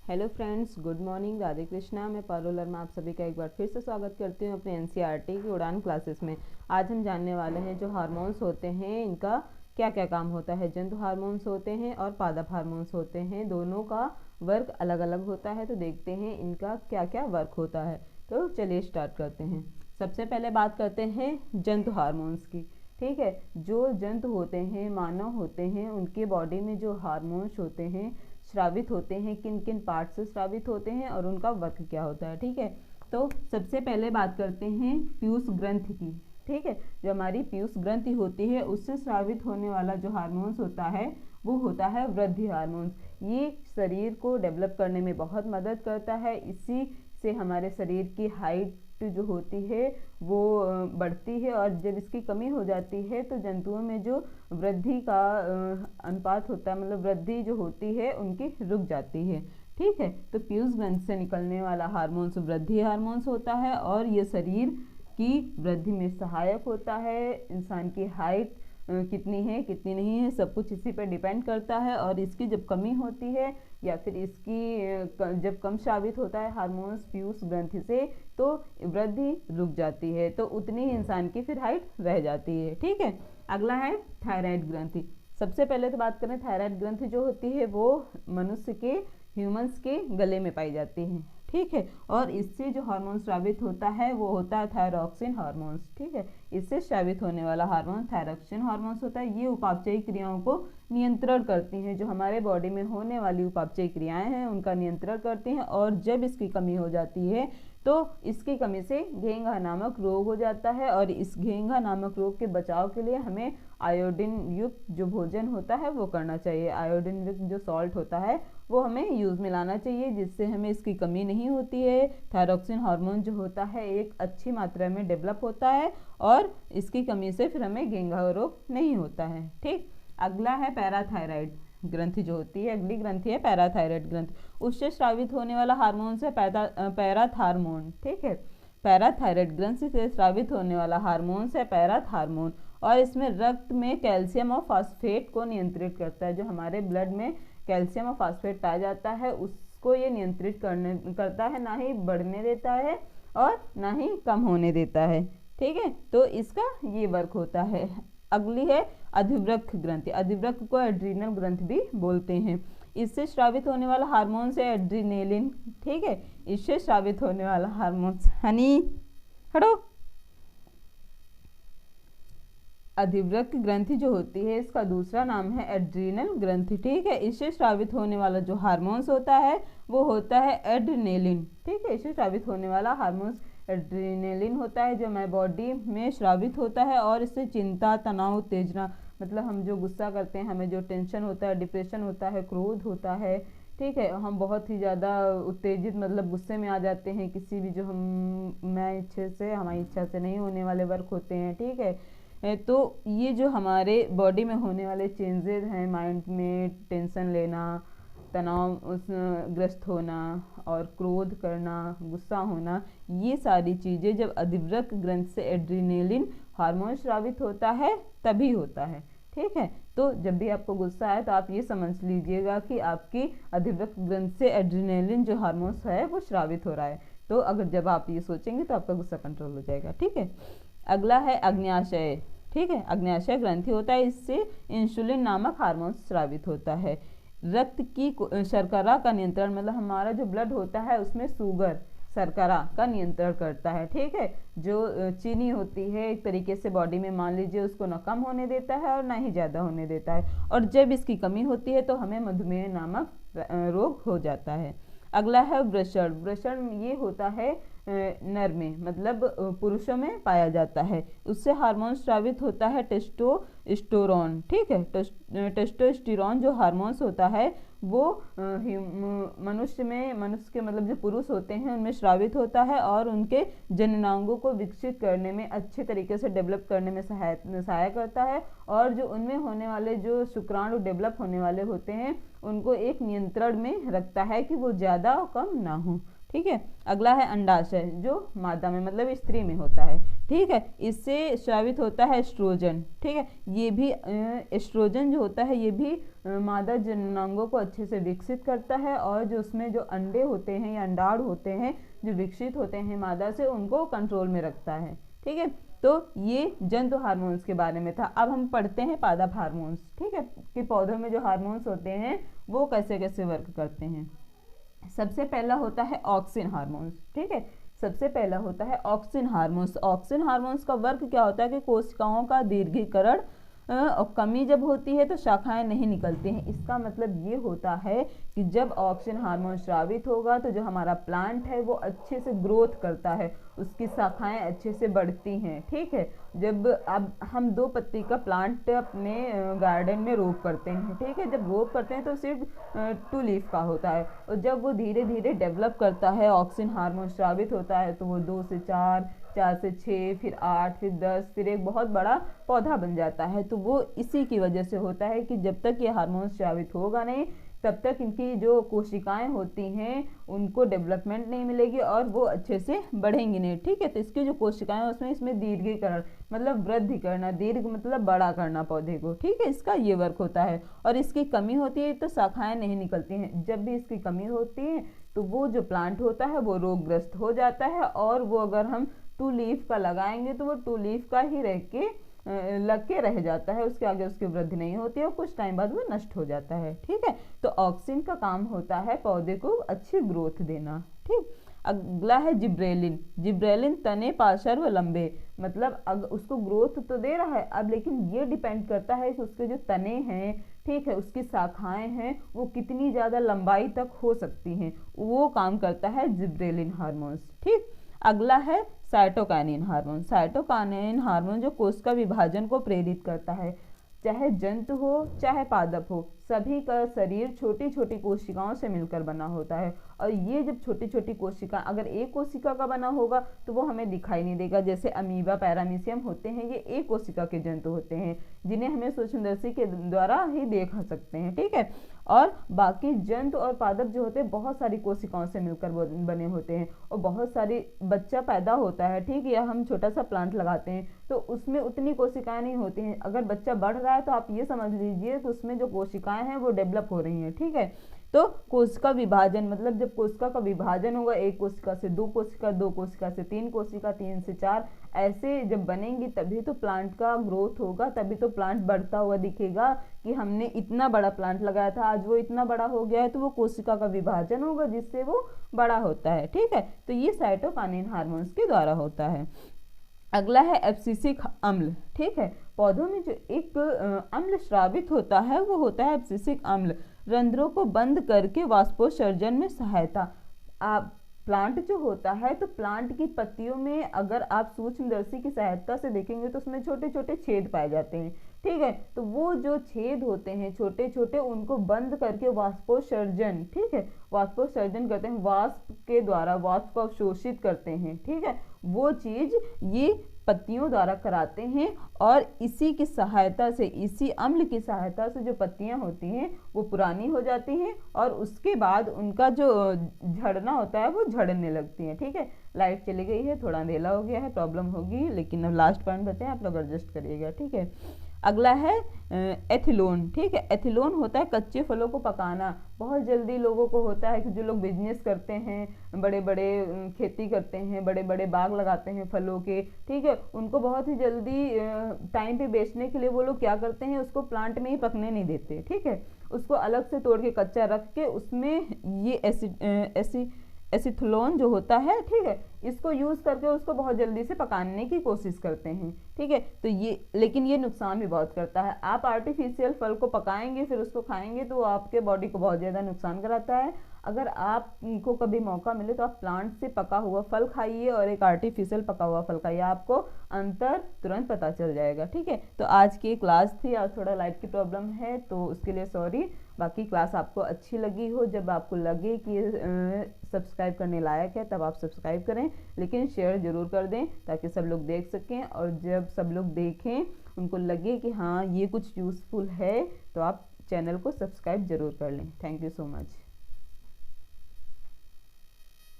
Hello friends, good morning. Radhe Krishna. मैं पारुल वर्मा आप सभी का एक बार फिर से स्वागत करती हूँ अपने एनसीईआरटी की उड़ान क्लासेस में। आज हम जानने वाले हैं जो हार्मोन्स होते हैं इनका क्या क्या काम होता है। जंतु हार्मोन्स होते हैं और पादप हार्मोन्स होते हैं, दोनों का वर्क अलग अलग होता है। तो देखते हैं इनका क्या क्या वर्क होता है। तो चलिए स्टार्ट करते हैं। सबसे पहले बात करते हैं जंतु हार्मोन्स की। ठीक है, जो जंतु होते हैं, मानव होते हैं, उनके बॉडी में जो हार्मोन्स होते हैं स्रावित होते हैं, किन किन पार्ट से स्रावित होते हैं और उनका वर्क क्या होता है। ठीक है, तो सबसे पहले बात करते हैं पीयूष ग्रंथि की। ठीक है, जो हमारी पीयूष ग्रंथि होती है उससे स्रावित होने वाला जो हार्मोन्स होता है वो होता है वृद्धि हार्मोन्स। ये शरीर को डेवलप करने में बहुत मदद करता है। इसी से हमारे शरीर की हाइट जो होती है वो बढ़ती है, और जब इसकी कमी हो जाती है तो जंतुओं में जो वृद्धि का अनुपात होता है, मतलब वृद्धि जो होती है उनकी रुक जाती है। ठीक है, तो पीयूष ग्रंथि से निकलने वाला हार्मोन्स वृद्धि हार्मोन्स होता है और ये शरीर की वृद्धि में सहायक होता है। इंसान की हाइट कितनी है कितनी नहीं है सब कुछ इसी पर डिपेंड करता है, और इसकी जब कमी होती है या फिर इसकी जब कम स्रावित होता है हार्मोन्स पीयूष ग्रंथि से तो वृद्धि रुक जाती है, तो उतनी ही इंसान की फिर हाइट रह जाती है। ठीक है, अगला है थायराइड ग्रंथि। सबसे पहले तो बात करें, थायराइड ग्रंथि जो होती है वो मनुष्य के ह्यूमंस के गले में पाई जाती है। ठीक है, और इससे जो हार्मोन स्रावित होता है वो होता है थायरॉक्सिन हार्मोन्स। ठीक है, इससे स्रावित होने वाला हार्मोन थायरॉक्सिन हार्मोन्स होता है। ये उपापचयी क्रियाओं को नियंत्रण करती हैं, जो हमारे बॉडी में होने वाली उपापचयी क्रियाएं हैं उनका नियंत्रण करती हैं। और जब इसकी कमी हो जाती है तो इसकी कमी से घेंघा नामक रोग हो जाता है, और इस घेंघा नामक रोग के बचाव के लिए हमें आयोडीन युक्त जो भोजन होता है वो करना चाहिए। आयोडीन युक्त जो सॉल्ट होता है वो हमें यूज़ में लाना चाहिए, जिससे हमें इसकी कमी नहीं होती है। थायरॉक्सिन हार्मोन जो होता है एक अच्छी मात्रा में डेवलप होता है, और इसकी कमी से फिर हमें घेंघा रोग नहीं होता है। ठीक, अगला है पैराथायराइड ग्रंथि जो होती है। अगली ग्रंथि है पैराथायराइड ग्रंथि। उससे स्रावित होने वाला हार्मोन है पैराथार्मोन। ठीक है, पैराथायराइड ग्रंथि से स्रावित होने वाला हार्मोन है पैराथार्मोन, और इसमें रक्त में कैल्शियम और फास्फेट को नियंत्रित करता है। जो हमारे ब्लड में कैल्शियम और फास्फेट पाया जाता है उसको ये नियंत्रित करता है, ना ही बढ़ने देता है और ना ही कम होने देता है। ठीक है, तो इसका ये वर्क होता है। अगली है अधिवृक्क ग्रंथि। अधिवृक्क को एड्रीनल ग्रंथि भी बोलते हैं। इससे स्रावित होने वाला हार्मोन है एड्रीनेलिन। ठीक है, इससे स्रावित होने वाला हार्मोन हनी हटो अधिवृक्क ग्रंथि जो होती है इसका दूसरा नाम है एड्रीनल ग्रंथि। ठीक है, इससे स्रावित होने वाला जो हार्मोन्स होता है वो होता है एड्रीनेलिन। ठीक है, इससे स्रावित होने वाला हार्मोन्स एड्रीनेलिन होता है, जो हमारे बॉडी में स्रावित होता है, और इससे चिंता, तनाव, उत्तेजना, मतलब हम जो गुस्सा करते हैं, हमें जो टेंशन होता है, डिप्रेशन होता है, क्रोध होता है, ठीक है, हम बहुत ही ज़्यादा उत्तेजित मतलब गुस्से में आ जाते हैं किसी भी जो हमारी इच्छा से नहीं होने वाले वर्क होते हैं। ठीक है, तो ये जो हमारे बॉडी में होने वाले चेंजेस हैं, माइंड में टेंशन लेना, तनाव उस ग्रस्त होना और क्रोध करना, गुस्सा होना, ये सारी चीज़ें जब अधिवृक्क ग्रंथि से एड्रीनेलिन हार्मोन स्रावित होता है तभी होता है। ठीक है, तो जब भी आपको गुस्सा आए तो आप ये समझ लीजिएगा कि आपकी अधिवृक्क ग्रंथि से एड्रीनेलिन जो हार्मोन्स है वो स्रावित हो रहा है। तो अगर जब आप ये सोचेंगे तो आपका गुस्सा कंट्रोल हो जाएगा। ठीक है, अगला है अग्न्याशय। ठीक है, अग्न्याशय ग्रंथि होता है, इससे इंसुलिन नामक हार्मोन स्रावित होता है। रक्त की शर्करा का नियंत्रण, मतलब हमारा जो ब्लड होता है उसमें शुगर शर्करा का नियंत्रण करता है। ठीक है, जो चीनी होती है एक तरीके से बॉडी में मान लीजिए उसको ना कम होने देता है और ना ही ज़्यादा होने देता है, और जब इसकी कमी होती है तो हमें मधुमेह नामक रोग हो जाता है। अगला है वृषण। वृषण ये होता है नर में, मतलब पुरुषों में पाया जाता है। उससे हार्मोन स्रावित होता है टेस्टोस्टेरोन। ठीक है, टेस्टोस्टेरोन जो हार्मोन्स होता है वो मनुष्य के मतलब जो पुरुष होते हैं उनमें स्रावित होता है, और उनके जननांगों को विकसित करने में, अच्छे तरीके से डेवलप करने में सहायक करता है, और जो उनमें होने वाले जो शुक्राणु डेवलप होने वाले होते हैं उनको एक नियंत्रण में रखता है कि वो ज़्यादा और कम ना हो। ठीक है। अगला है अंडाशय, जो मादा में मतलब स्त्री में होता है, ठीक है। इससे स्रावित होता है एस्ट्रोजन, ठीक है। ये भी एस्ट्रोजन जो होता है ये भी मादा जननांगों को अच्छे से विकसित करता है, और जो उसमें जो अंडे होते हैं या अंडाणु होते हैं जो विकसित होते हैं मादा से, उनको कंट्रोल में रखता है, ठीक है। तो ये जंतु हार्मोन्स के बारे में था। अब हम पढ़ते हैं पादप हार्मोन्स, ठीक है, कि पौधों में जो हार्मोन्स होते हैं वो कैसे कैसे वर्क करते हैं। सबसे पहला होता है ऑक्सिन हार्मोन्स, ठीक है। सबसे पहला होता है ऑक्सिन हार्मोन्स। ऑक्सिन हार्मोन्स का वर्क क्या होता है कि कोशिकाओं का दीर्घीकरण और कमी जब होती है तो शाखाएं नहीं निकलती हैं। इसका मतलब ये होता है कि जब ऑक्सिन हार्मोन स्रावित होगा तो जो हमारा प्लांट है वो अच्छे से ग्रोथ करता है, उसकी शाखाएं अच्छे से बढ़ती हैं, ठीक है। जब अब हम 2 पत्ती का प्लांट अपने गार्डन में रोप करते हैं, ठीक है, जब रोप करते हैं तो सिर्फ 2 लीफ का होता है, और जब वो धीरे धीरे डेवलप करता है, ऑक्सिन हार्मोन स्रावित होता है, तो वो 2 से 4, 4 से 6, फिर 8, फिर 10, फिर एक बहुत बड़ा पौधा बन जाता है। तो वो इसी की वजह से होता है कि जब तक ये हार्मोन स्रावित होगा नहीं तब तक इनकी जो कोशिकाएं होती हैं उनको डेवलपमेंट नहीं मिलेगी और वो अच्छे से बढ़ेंगी नहीं, ठीक है। तो इसकी जो कोशिकाएं उसमें इसमें दीर्घीकरण मतलब वृद्धि करना, दीर्घ मतलब बड़ा करना पौधे को, ठीक है, इसका ये वर्क होता है। और इसकी कमी होती है तो शाखाएं नहीं निकलती हैं। जब भी इसकी कमी होती है तो वो जो प्लांट होता है वो रोगग्रस्त हो जाता है, और वो अगर हम 2 लीफ का लगाएंगे तो वो 2 लीफ का ही लग के रह जाता है, उसके आगे उसकी वृद्धि नहीं होती है और कुछ टाइम बाद वो नष्ट हो जाता है, ठीक है। तो ऑक्सिन का काम होता है पौधे को अच्छी ग्रोथ देना, ठीक। अगला है जिब्रेलिन। जिब्रेलिन तने पार्श्व लंबे, मतलब उसको ग्रोथ तो दे रहा है अब, लेकिन ये डिपेंड करता है कि उसके जो तने हैं, ठीक है, उसकी शाखाएं हैं वो कितनी ज़्यादा लंबाई तक हो सकती हैं, वो काम करता है जिब्रेलिन हार्मोन्स, ठीक। अगला है साइटोकाइनिन हार्मोन। साइटोकाइनिन हार्मोन जो कोशिका विभाजन को प्रेरित करता है। चाहे जंतु हो चाहे पादप हो, सभी का शरीर छोटी छोटी कोशिकाओं से मिलकर बना होता है, और ये जब छोटी छोटी कोशिका अगर एक कोशिका का बना होगा तो वो हमें दिखाई नहीं देगा। जैसे अमीबा, पैरामीशियम होते हैं, ये एक कोशिका के जंतु होते हैं जिन्हें हमें सूक्ष्मदर्शी के द्वारा ही देख सकते हैं, ठीक है। और बाकी जंतु और पादप जो होते हैं बहुत सारी कोशिकाओं से मिलकर बने होते हैं, और बहुत सारी बच्चा पैदा होता है, ठीक है, या हम छोटा सा प्लांट लगाते हैं तो उसमें उतनी कोशिकाएं नहीं होती हैं। अगर बच्चा बढ़ रहा है तो आप ये समझ लीजिए कि उसमें जो कोशिकाएं हैं वो डेवलप हो रही हैं, ठीक है। तो कोशिका विभाजन मतलब जब कोशिका का विभाजन होगा, एक कोशिका से 2 कोशिका, 2 कोशिका से 3 कोशिका, 3 से 4, ऐसे जब बनेंगी तभी तो प्लांट का ग्रोथ होगा, तभी तो प्लांट बढ़ता हुआ दिखेगा कि हमने इतना बड़ा प्लांट लगाया था आज वो इतना बड़ा हो गया है, तो वो कोशिका का विभाजन होगा जिससे वो बड़ा होता है, ठीक है। तो ये साइटोकाइनिन हार्मोन्स के द्वारा होता है। अगला है एब्सिसिक अम्ल, ठीक है। पौधों में जो एक अम्ल स्रावित होता है वो होता है एब्सिसिक अम्ल। रंध्रों को बंद करके वाष्पोत्सर्जन में सहायता। प्लांट जो होता है तो प्लांट की पत्तियों में अगर आप सूक्ष्मदर्शी की सहायता से देखेंगे तो उसमें छोटे छोटे छेद पाए जाते हैं, ठीक है। तो वो जो छेद होते हैं छोटे छोटे, उनको बंद करके वाष्पोत्सर्जन, ठीक है, वाष्पोत्सर्जन करते हैं, वाष्प के द्वारा वाष्प को अवशोषित करते हैं, ठीक है। वो चीज ये पत्तियों द्वारा कराते हैं, और इसी की सहायता से, इसी अम्ल की सहायता से जो पत्तियां होती हैं वो पुरानी हो जाती हैं, और उसके बाद उनका जो झड़ना होता है वो झड़ने लगती हैं, ठीक है। लाइट चली गई है, थोड़ा अंधेला हो गया है, प्रॉब्लम होगी, लेकिन अब लास्ट पॉइंट बताएं, आप लोग एडजस्ट करिएगा, ठीक है। अगला है एथिलोन, ठीक है। एथिलोन होता है कच्चे फलों को पकाना। बहुत जल्दी लोगों को होता है कि जो लोग बिजनेस करते हैं, बड़े बड़े खेती करते हैं, बड़े बड़े बाग लगाते हैं फलों के, ठीक है, उनको बहुत ही जल्दी टाइम पे बेचने के लिए वो लोग क्या करते हैं, उसको प्लांट में ही पकने नहीं देते, ठीक है, उसको अलग से तोड़ के कच्चा रख के उसमें ये एसिथलोन जो होता है, ठीक है, इसको यूज करके उसको बहुत जल्दी से पकाने की कोशिश करते हैं, ठीक है। तो ये लेकिन ये नुकसान भी बहुत करता है। आप आर्टिफिशियल फल को पकाएंगे फिर उसको खाएंगे तो आपके बॉडी को बहुत ज़्यादा नुकसान कराता है। अगर आपको कभी मौका मिले तो आप प्लांट से पका हुआ फल खाइए और एक आर्टिफिशियल पका हुआ फल खाइए, आपको अंतर तुरंत पता चल जाएगा, ठीक है। तो आज की क्लास थी, आज थोड़ा लाइट की प्रॉब्लम है तो उसके लिए सॉरी। बाकी क्लास आपको अच्छी लगी हो, जब आपको लगे कि सब्सक्राइब करने लायक है तब आप सब्सक्राइब करें, लेकिन शेयर ज़रूर कर दें ताकि सब लोग देख सकें, और जब सब लोग देखें उनको लगे कि हाँ ये कुछ यूज़फुल है तो आप चैनल को सब्सक्राइब ज़रूर कर लें। Thank you so much.